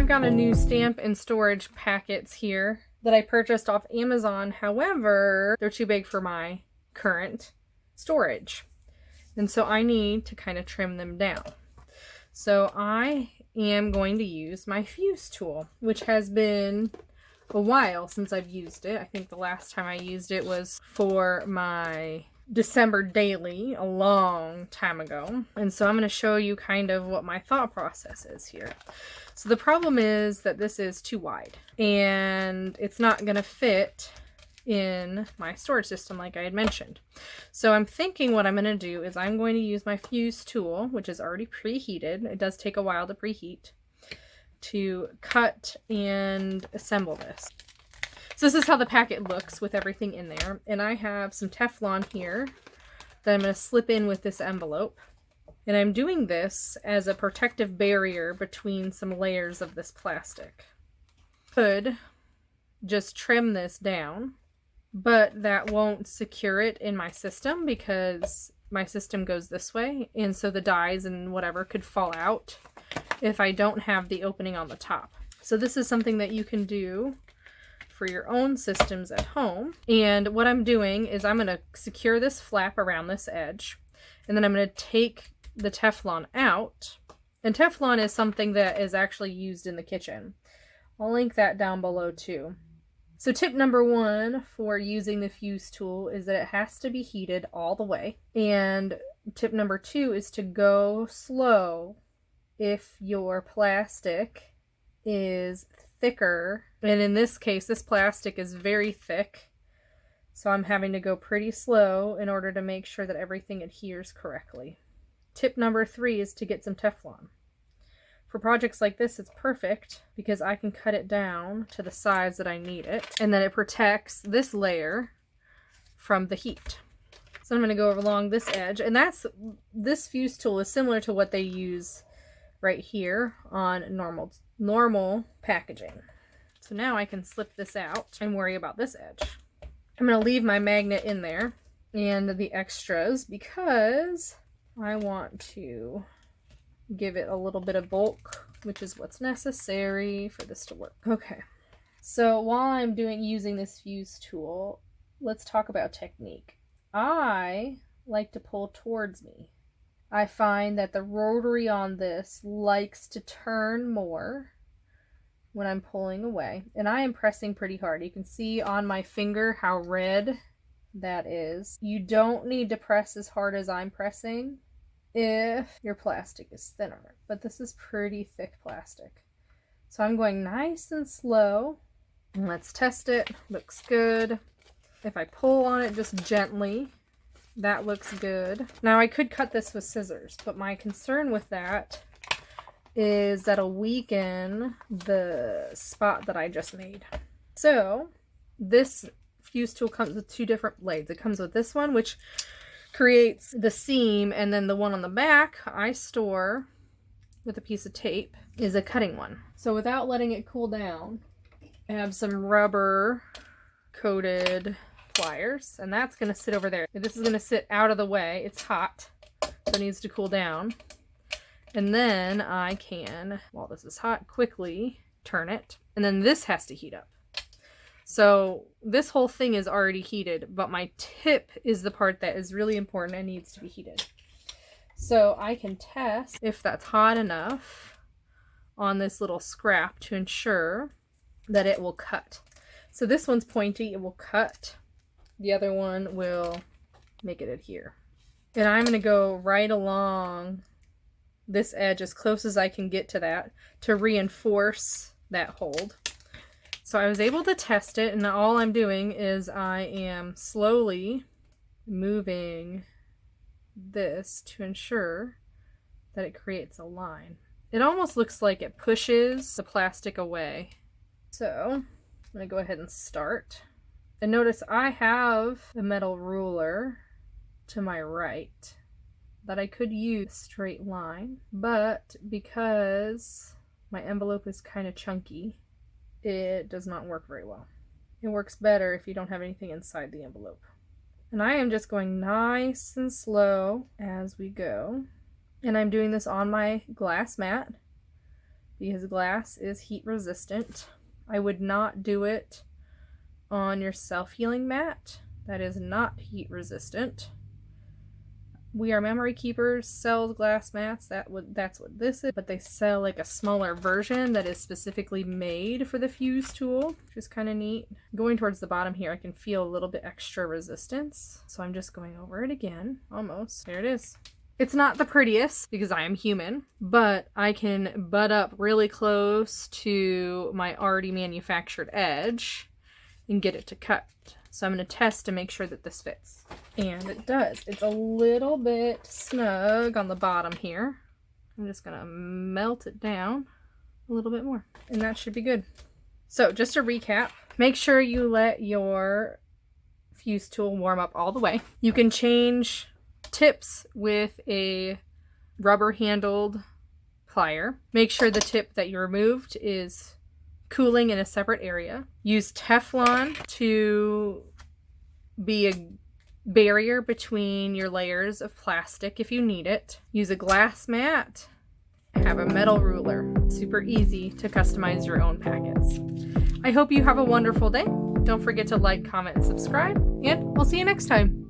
got a new stamp and storage packets here that I purchased off Amazon. However, they're too big for my current storage. And so I need to kind of trim them down. So I am going to use my fuse tool, which has been a while since I've used it. I think the last time I used it was for my December daily a long time ago. And so I'm going to show you kind of what my thought process is here. So the problem is that this is too wide and it's not going to fit in my storage system like I had mentioned. So I'm thinking what I'm going to do is I'm going to use my fuse tool, which is already preheated. It does take a while to preheat, to cut and assemble this. So this is how the packet looks with everything in there. And I have some Teflon here that I'm going to slip in with this envelope. And I'm doing this as a protective barrier between some layers of this plastic. Could just trim this down, but that won't secure it in my system because my system goes this way. And so the dies and whatever could fall out if I don't have the opening on the top. So this is something that you can do for your own systems at home. And what I'm doing is I'm going to secure this flap around this edge, and then I'm going to take the Teflon out. And Teflon is something that is actually used in the kitchen. I'll link that down below too. So tip number one for using the fuse tool is that it has to be heated all the way. And tip number two is to go slow if your plastic is thicker. And in this case, this plastic is very thick. So I'm having to go pretty slow in order to make sure that everything adheres correctly. Tip number three is to get some Teflon. For projects like this, it's perfect because I can cut it down to the size that I need it, and then it protects this layer from the heat. So I'm going to go along this edge, and this fuse tool is similar to what they use right here on normal packaging. So now I can slip this out and worry about this edge. I'm going to leave my magnet in there and the extras because I want to give it a little bit of bulk, which is what's necessary for this to work. Okay, so while I'm using this fuse tool, let's talk about technique. I like to pull towards me. I find that the rotary on this likes to turn more when I'm pulling away, and I am pressing pretty hard. You can see on my finger how red that is. You don't need to press as hard as I'm pressing if your plastic is thinner, but this is pretty thick plastic. So I'm going nice and slow, and let's test it. Looks good. If I pull on it just gently, that looks good. Now I could cut this with scissors, but my concern with that is that'll weaken the spot that I just made. So this fuse tool comes with two different blades. It comes with this one, which creates the seam, and then the one on the back I store with a piece of tape is a cutting one. So without letting it cool down, I have some rubber coated pliers, and that's going to sit over there. This is going to sit out of the way. It's hot, so it needs to cool down. And then I can, while this is hot, quickly turn it. And then this has to heat up. So this whole thing is already heated, but my tip is the part that is really important and needs to be heated. So I can test if that's hot enough on this little scrap to ensure that it will cut. So this one's pointy, it will cut. The other one will make it adhere. And I'm going to go right along this edge as close as I can get to that to reinforce that hold. So I was able to test it, and all I'm doing is I am slowly moving this to ensure that it creates a line. It almost looks like it pushes the plastic away. So I'm going to go ahead and start. And notice I have a metal ruler to my right that I could use a straight line, but because my envelope is kind of chunky, it does not work very well. It works better if you don't have anything inside the envelope. And I am just going nice and slow as we go. And I'm doing this on my glass mat because glass is heat resistant. I would not do it on your self-healing mat. That is not heat resistant. We Are Memory Keepers sells glass mats. That's what this is, but they sell like a smaller version that is specifically made for the fuse tool, which is kind of neat. Going towards the bottom here, I can feel a little bit extra resistance, so I'm just going over it again. Almost. There it is. It's not the prettiest because I am human, but I can butt up really close to my already manufactured edge and get it to cut. So I'm going to test to make sure that this fits. And it does. It's a little bit snug on the bottom here. I'm just going to melt it down a little bit more. And that should be good. So just to recap, make sure you let your fuse tool warm up all the way. You can change tips with a rubber handled plier. Make sure the tip that you removed is cooling in a separate area. Use Teflon to be a barrier between your layers of plastic if you need it. Use a glass mat. Have a metal ruler. Super easy to customize your own packets. I hope you have a wonderful day. Don't forget to like, comment, and subscribe, and we'll see you next time.